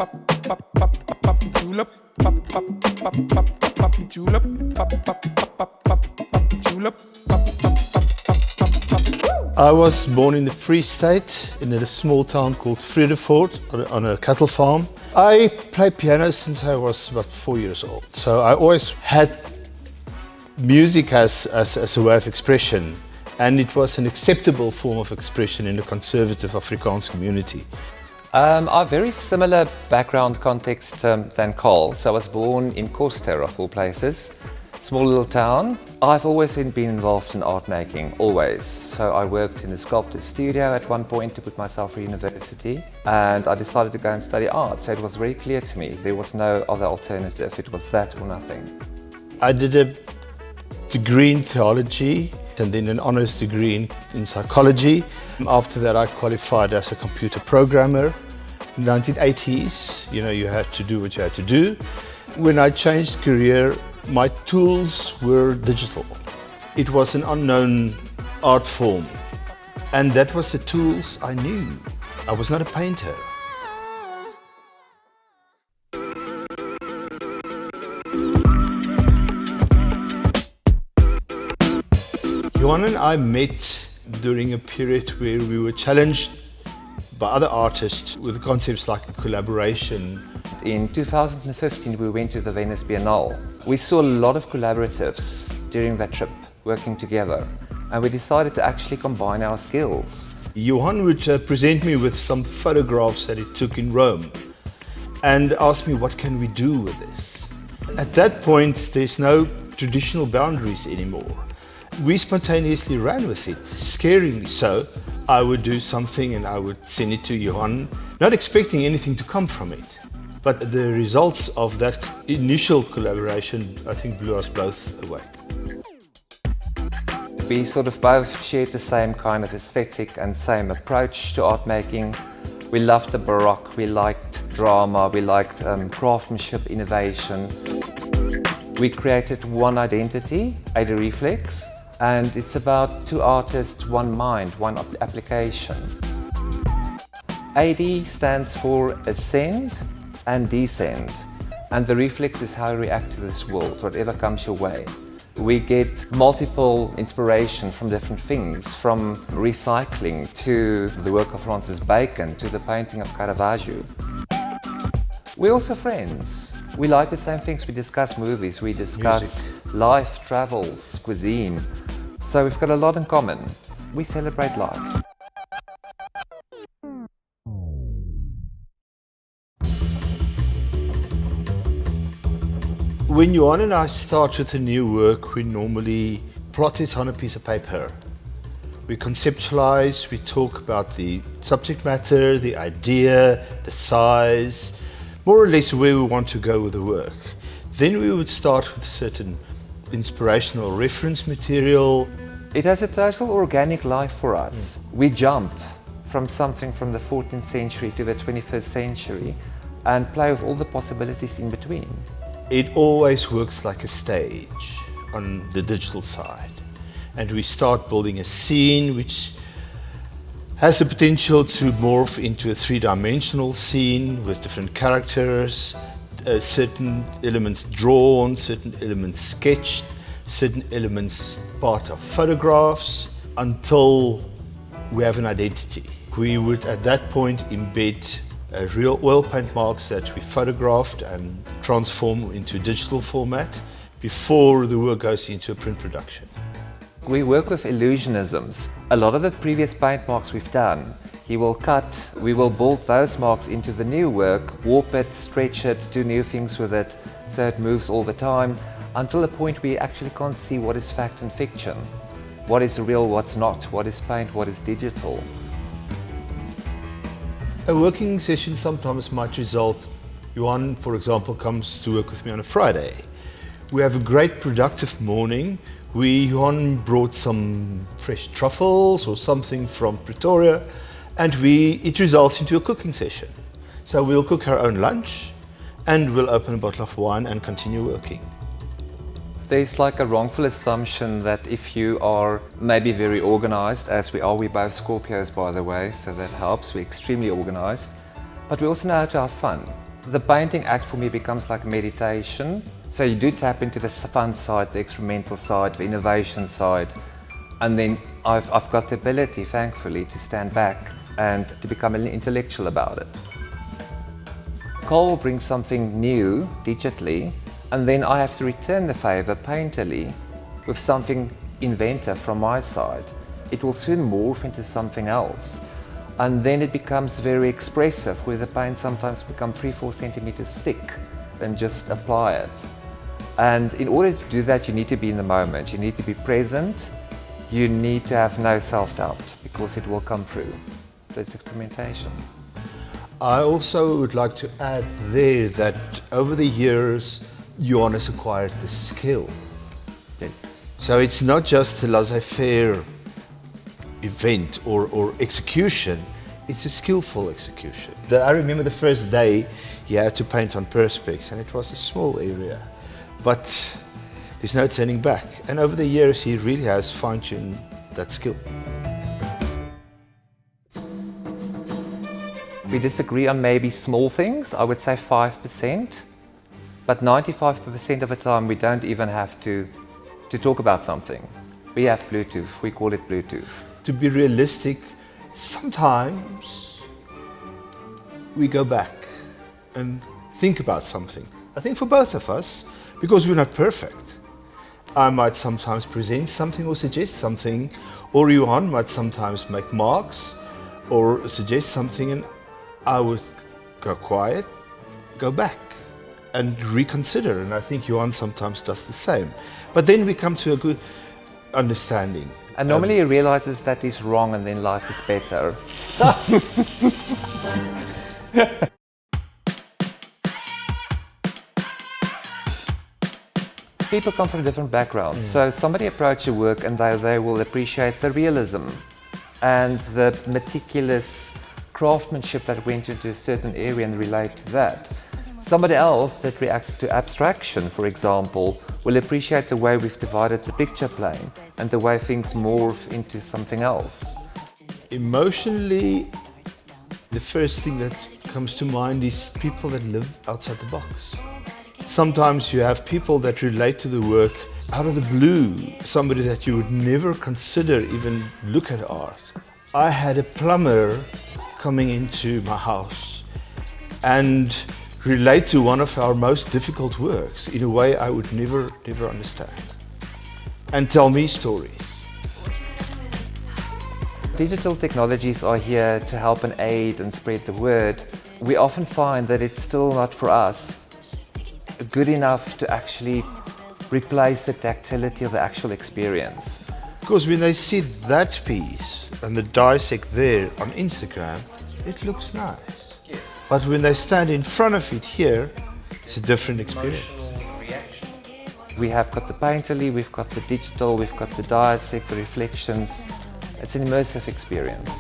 julep, julep, julep. I was born in the Free State in a small town called Vredefort on a cattle farm. I played piano since I was about 4 years old, so I always had music as a way of expression, and it was an acceptable form of expression in the conservative Afrikaans community. A very similar background context than Carl. So I was born in Koster, of all places, small little town. I've always been involved in art making, always. So I worked in a sculptor's studio at one point to put myself for university, and I decided to go and study art. So it was very clear to me there was no other alternative. It was that or nothing. I did a degree in theology and then an honors degree in psychology. After that I qualified as a computer programmer. In the 1980s, you had to do what you had to do. When I changed career, my tools were digital. It was an unknown art form, and that was the tools I knew. I was not a painter. Johan and I met during a period where we were challenged by other artists with concepts like collaboration. In 2015 we went to the Venice Biennale. We saw a lot of collaboratives during that trip working together, and we decided to actually combine our skills. Johan would present me with some photographs that he took in Rome and ask me, what can we do with this? At that point there's no traditional boundaries anymore. We spontaneously ran with it, scaringly so. I would do something and I would send it to Johan, not expecting anything to come from it. But the results of that initial collaboration, I think, blew us both away. We sort of both shared the same kind of aesthetic and same approach to art making. We loved the Baroque, we liked drama, we liked craftsmanship, innovation. We created one identity, AD Reflex, and it's about two artists, one mind, one application. AD stands for ascend and descend, and the reflex is how you react to this world, whatever comes your way. We get multiple inspiration from different things, from recycling to the work of Francis Bacon to the painting of Caravaggio. We're also friends. We like the same things. We discuss movies, we discuss music, life, travels, cuisine. So we've got a lot in common. We celebrate life. When Johan and I start with a new work, we normally plot it on a piece of paper. We conceptualize, we talk about the subject matter, the idea, the size, more or less where we want to go with the work. Then we would start with certain inspirational reference material. It has a total organic life for us. We jump from something from the 14th century to the 21st century and play with all the possibilities in between. It always works like a stage on the digital side. And we start building a scene which has the potential to morph into a three-dimensional scene with different characters, certain elements drawn, certain elements sketched, certain elements part of photographs, until we have an identity. We would at that point embed real oil paint marks that we photographed and transform into digital format before the work goes into a print production. We work with illusionisms. A lot of the previous paint marks we've done, he will cut, we will build those marks into the new work, warp it, stretch it, do new things with it, so it moves all the time, until the point where you actually can't see what is fact and fiction, what is real, what's not, what is paint, what is digital. A working session sometimes might result, Johan, for example, comes to work with me on a Friday. We have a great productive morning. Johan brought some fresh truffles or something from Pretoria, and it results into a cooking session. So we'll cook our own lunch and we'll open a bottle of wine and continue working. There's like a wrongful assumption that if you are maybe very organized, as we are, we're both Scorpios by the way, so that helps, we're extremely organized, but we also know how to have fun. The painting act for me becomes like meditation. So you do tap into the fun side, the experimental side, the innovation side, and then I've got the ability, thankfully, to stand back and to become intellectual about it. Carl will bring something new digitally, and then I have to return the favour painterly with something inventive from my side. It will soon morph into something else, and then it becomes very expressive, where the paint sometimes becomes 3-4 centimeters thick, and just apply it. And in order to do that, you need to be in the moment, you need to be present, you need to have no self-doubt, because it will come through. So it's experimentation. I also would like to add there that over the years, Johan has acquired the skill. Yes. So it's not just a laissez-faire event or execution, it's a skillful execution. I remember the first day he had to paint on Perspex, and it was a small area, but there's no turning back. And over the years he really has fine-tuned that skill. We disagree on maybe small things, I would say 5%, but 95% of the time we don't even have to talk about something. We have Bluetooth, we call it Bluetooth. To be realistic, sometimes we go back and think about something. I think for both of us, because we're not perfect. I might sometimes present something or suggest something, or Johan might sometimes make marks or suggest something, and I would go quiet, go back and reconsider, and I think Johan sometimes does the same. But then we come to a good understanding. And normally he realizes that he's wrong, and then life is better. People come from different backgrounds, so somebody approaches your work and they will appreciate the realism and the meticulous craftsmanship that went into a certain area and relate to that. Somebody else that reacts to abstraction, for example, will appreciate the way we've divided the picture plane and the way things morph into something else. Emotionally, the first thing that comes to mind is people that live outside the box. Sometimes you have people that relate to the work out of the blue, somebody that you would never consider even look at art. I had a plumber coming into my house and relate to one of our most difficult works in a way I would never understand, and tell me stories. Digital technologies are here to help and aid and spread the word. We often find that it's still not for us good enough to actually replace the tactility of the actual experience. Because when they see that piece and the dissect there on Instagram, it looks nice. Yes. But when they stand in front of it here, it's a different experience. Reaction. We have got the painterly, we've got the digital, we've got the dissect, the reflections. It's an immersive experience.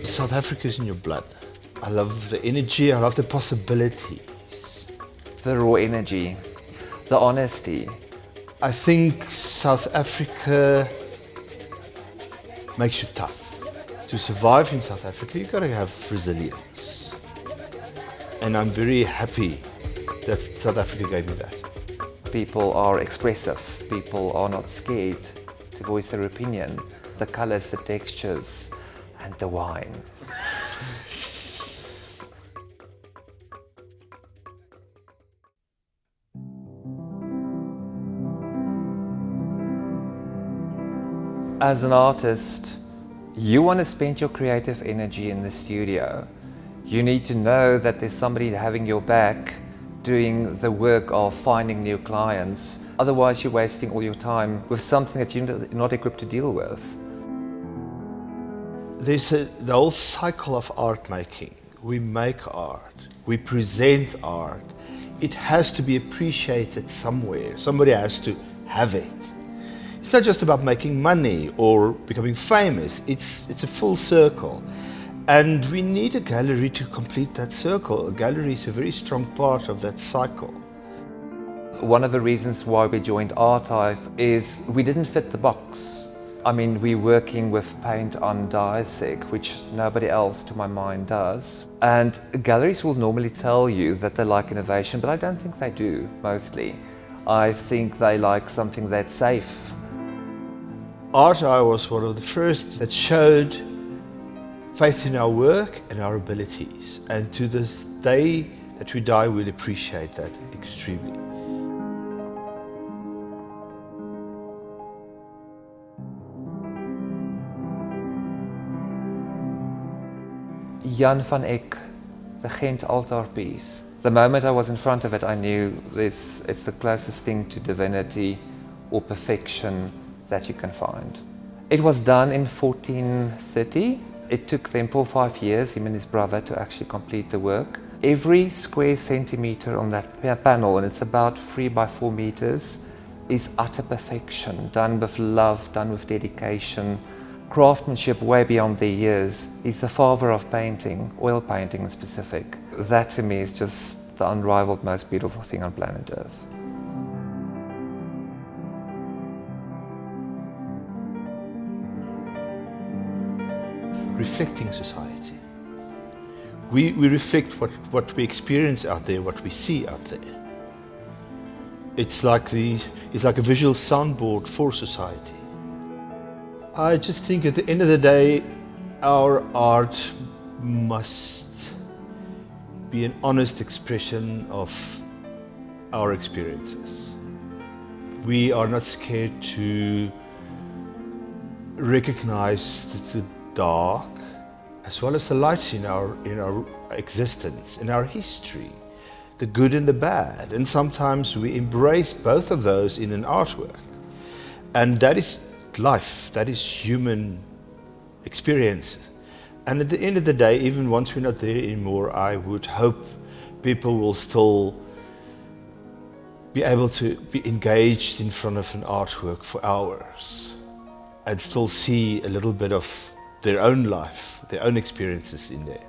South Africa is in your blood. I love the energy, I love the possibilities. The raw energy, the honesty. I think South Africa makes you tough. To survive in South Africa, you've got to have resilience. And I'm very happy that South Africa gave me that. People are expressive. People are not scared to voice their opinion. The colors, the textures, and the wine. As an artist, you want to spend your creative energy in the studio. You need to know that there's somebody having your back, doing the work of finding new clients. Otherwise, you're wasting all your time with something that you're not equipped to deal with. There's the whole cycle of art making. We make art, we present art. It has to be appreciated somewhere. Somebody has to have it. It's not just about making money or becoming famous. It's a full circle. And we need a gallery to complete that circle. A gallery is a very strong part of that cycle. One of the reasons why we joined Archive is we didn't fit the box. I mean, we're working with paint on Diasec, which nobody else, to my mind, does. And galleries will normally tell you that they like innovation, but I don't think they do, mostly. I think they like something that's safe. Archive was one of the first that showed faith in our work and our abilities. And to this day that we die, we'll appreciate that extremely. Jan van Eyck, the Ghent altar piece. The moment I was in front of it, I knew it's the closest thing to divinity or perfection that you can find. It was done in 1430. It took them 4 or 5 years, him and his brother, to actually complete the work. Every square centimeter on that panel, and it's about 3 by 4 meters, is utter perfection, done with love, done with dedication, craftsmanship way beyond their years. He's the father of painting, oil painting in specific. That to me is just the unrivaled, most beautiful thing on planet Earth. Reflecting society. We reflect what we experience out there, what we see out there. It's like a visual soundboard for society. I just think at the end of the day, our art must be an honest expression of our experiences. We are not scared to recognize the dark as well as the light in our existence, in our history, the good and the bad. And sometimes we embrace both of those in an artwork. And that is life, that is human experience. And at the end of the day, even once we're not there anymore, I would hope people will still be able to be engaged in front of an artwork for hours and still see a little bit of their own life, their own experiences in there.